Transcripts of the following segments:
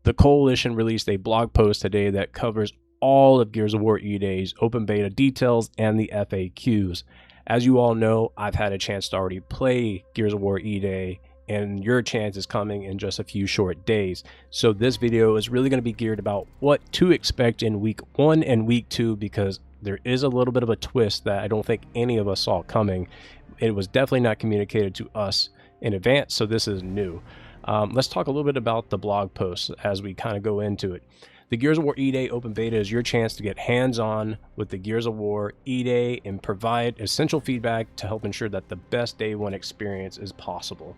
The Coalition released a blog post today that covers all of Gears of War E-Day's open beta details and the FAQs. As you all know, I've had a chance to already play Gears of War E-Day, and your chance is coming in just a few short days. So this video is really going to be geared about what to expect in week 1 and week 2, because there is a little bit of a twist that I don't think any of us saw coming. It was definitely not communicated to us in advance, so this is new. Let's talk a little bit about the blog post as we kind of go into it. The Gears of War E-Day Open Beta is your chance to get hands-on with the Gears of War E-Day and provide essential feedback to help ensure that the best day one experience is possible.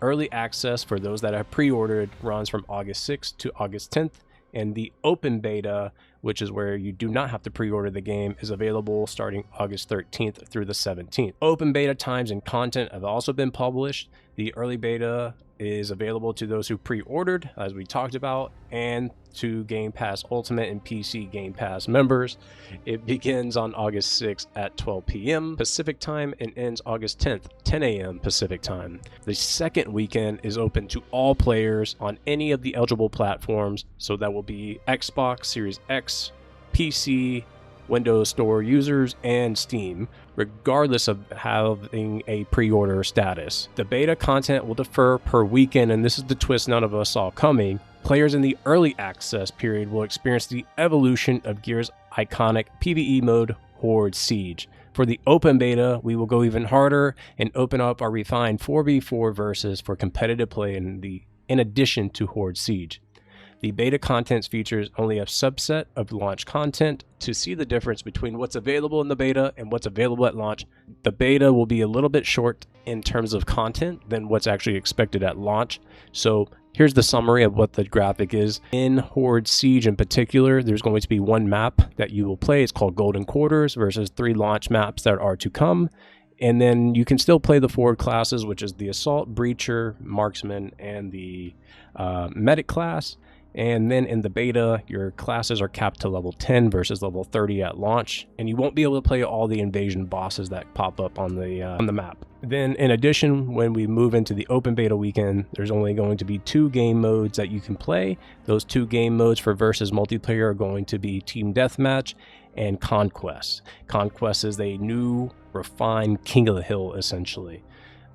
Early access for those that have pre-ordered runs from August 6th to August 10th, and the Open Beta, which is where you do not have to pre-order the game, is available starting August 13th through the 17th. Open Beta times and content have also been published. The Early Beta is available to those who pre-ordered, as we talked about, and to Game Pass Ultimate and PC Game Pass members. It begins on August 6th at 12 p.m. Pacific time and ends August 10th, 10 a.m. Pacific time. The second weekend is open to all players on any of the eligible platforms, so that will be Xbox Series X, PC, Windows Store users, and Steam, regardless of having a pre-order status. The beta content will differ per weekend, and this is the twist none of us saw coming. Players in the early access period will experience the evolution of Gears' iconic PvE mode, Horde Siege. For the open beta, we will go even harder and open up our refined 4v4 versus for competitive play in addition to Horde Siege. The beta contents features only a subset of launch content. To see the difference between what's available in the beta and what's available at launch, the beta will be a little bit short in terms of content than what's actually expected at launch. So here's the summary of what the graphic is. In Horde Siege in particular, there's going to be one map that you will play. It's called Golden Quarters versus 3 launch maps that are to come. And then you can still play the forward classes, which is the Assault, Breacher, Marksman, and the Medic class. And then in the beta, your classes are capped to level 10 versus level 30 at launch, and you won't be able to play all the invasion bosses that pop up on the map. Then in addition, when we move into the open beta weekend, there's only going to be 2 game modes that you can play. Those 2 game modes for versus multiplayer are going to be Team Deathmatch and Conquest. Conquest is a new, refined King of the Hill, essentially.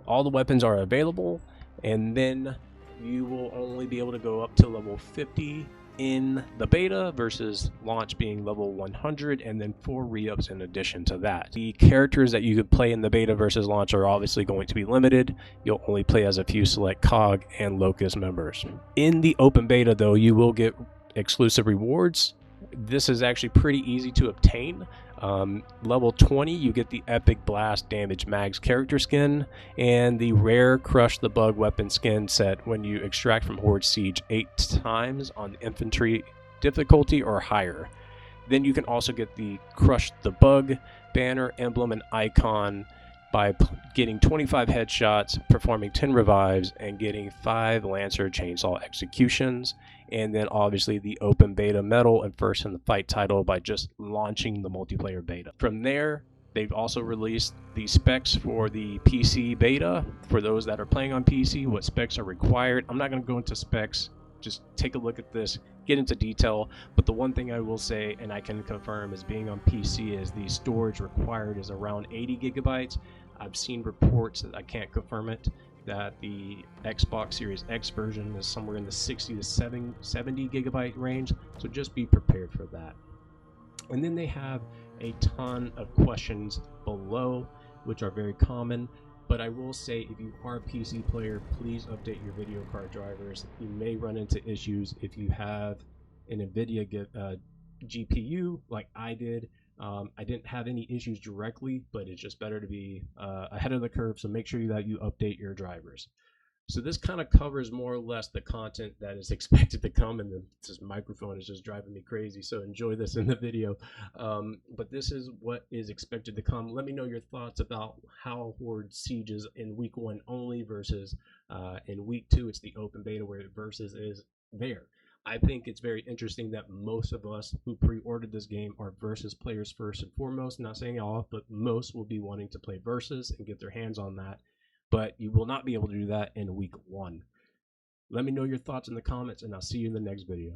All the weapons are available, and then you will only be able to go up to level 50 in the beta versus launch being level 100, and then 4 re-ups in addition to that. The characters that you could play in the beta versus launch are obviously going to be limited. You'll only play as a few select COG and Locust members. In the open beta though, you will get exclusive rewards. This is actually pretty easy to obtain. Level 20, you get the Epic Blast Damage Mags character skin and the rare Crush the Bug weapon skin set when you extract from Horde Siege 8 times on infantry difficulty or higher. Then you can also get the Crush the Bug banner, emblem, and icon by getting 25 headshots, performing 10 revives, and getting 5 Lancer Chainsaw executions. And then obviously the open beta medal and first in the fight title by just launching the multiplayer beta. From there, they've also released the specs for the PC beta. For those that are playing on PC, what specs are required. I'm not going to go into specs. Just take a look at this, get into detail. But the one thing I will say, and I can confirm, is being on PC, is the storage required is around 80 gigabytes. I've seen reports that I can't confirm it, that the Xbox Series X version is somewhere in the 60 to 70 gigabyte range, so just be prepared for that. And then they have a ton of questions below, which are very common, but I will say if you are a PC player, please update your video card drivers. You may run into issues if you have an NVIDIA GPU like I did. I didn't have any issues directly, but it's just better to be ahead of the curve, so make sure that you update your drivers. So this kind of covers more or less the content that is expected to come, and this microphone is just driving me crazy, so enjoy this in the video. But this is what is expected to come. Let me know your thoughts about how Horde Siege is in week 1 only versus in week 2 it's the open beta where versus is there. I think it's very interesting that most of us who pre-ordered this game are versus players first and foremost. Not saying all, but most will be wanting to play versus and get their hands on that. But you will not be able to do that in week 1. Let me know your thoughts in the comments, and I'll see you in the next video.